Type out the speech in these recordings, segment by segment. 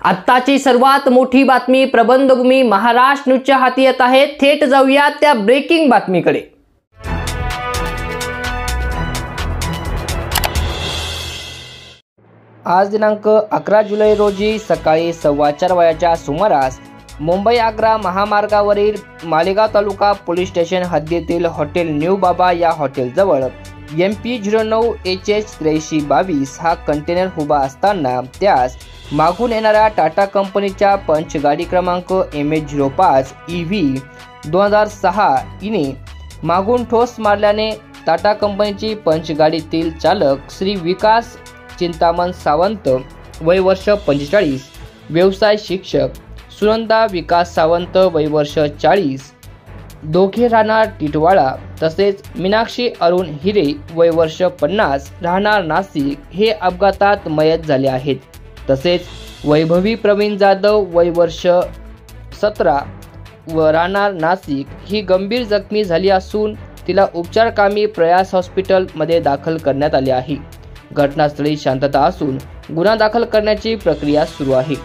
आत्ताची सर्वात मोठी बातमी प्रबंधभूमी महाराष्ट्र न्यूजच्या हाती येत आहे। थेट जाऊया त्या ब्रेकिंग बातमीकडे। आज दिनांक 11 जुलै रोजी सकाळी 4:15 वाजण्याच्या सुमारास मुंबई आग्रा महामार्गावरील मालेगाव तालुका पोलीस स्टेशन हद्दीतील हॉटेल न्यू बाबा या हॉटेलजवळ MP09HH8322 हा कंटेनर उभा असताना त्यास मागून येणाऱ्या टाटा कंपनीच्या पंच गाडी क्रमांक MH05 EV 2006 ने मागून ठोस मारल्याने टाटा कंपनीची पंच गाडीतील चालक श्री विकास चिंतामण सावंत वय वर्ष 45, व्यवसाय शिक्षक, सुनंदा विकास सावंत वय वर्ष 40, दोघे राहणार टिटवाळा, तसेच मीनाक्षी अरुण हिरे वय वर्ष 50 राहणार नाशिक हे अपघातात मयत झाले आहेत। तसेच वैभवी प्रवीण जाधव वय वर्ष 17 व राहणार नाशिक ही गंभीर जखमी झाली असून तिला उपचारकामी प्रयास हॉस्पिटल मध्ये दाखल करण्यात आले आहे। घटनास्थळी शांतता असून गुन्हा दाखल करण्याची प्रक्रिया सुरू आहे।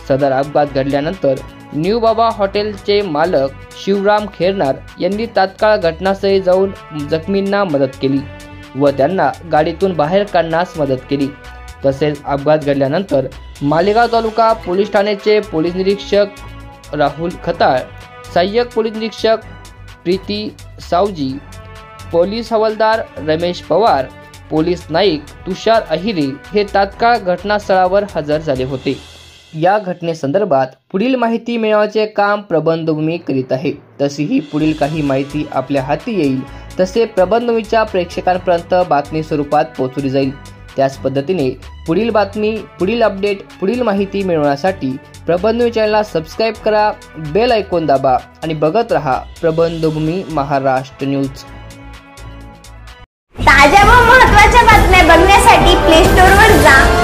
सदर अपघात घडल्यानंतर न्यू बाबा हॉटेलचे मालक शिवराम खेरनार यांनी तात्काळ घटनास्थळी जाऊन जखमींना मदत केली व त्यांना गाडीतून बाहेर काढण्यास मदत केली। तसेच अपघात घडल्यानंतर मालेगाव तालुका पोलीस ठाण्याचे पोलीस निरीक्षक राहुल खताळ, सहाय्यक पोलीस निरीक्षक प्रीती सावजी, पोलीस हवालदार रमेश पवार, पोलीस नाईक तुषार अहिरे हे तात्काळ घटनास्थळावर हजर झाले होते। या घटनेसंदर्भात पुढील माहिती मिळवण्याचे काम प्रबंधभूमी करीत आहे। तशीही पुढील काही माहिती आपल्या हाती येईल तसे प्रबंधभूमीच्या प्रेक्षकांपर्यंत बातमी स्वरूपात पोहोचवली जाईल। त्याच पद्धतीने पुढील बातमी, पुढील अपडेट, पुढील माहिती मिळवण्यासाठी प्रबंधभूमी चॅनलला सबस्क्राईब करा, बेल आयकॉन दाबा आणि बघत रहा प्रबंधभूमी महाराष्ट्र न्यूज। ताज्या व महत्त्वाच्या बातम्या बघण्यासाठी प्ले स्टोअरवर जा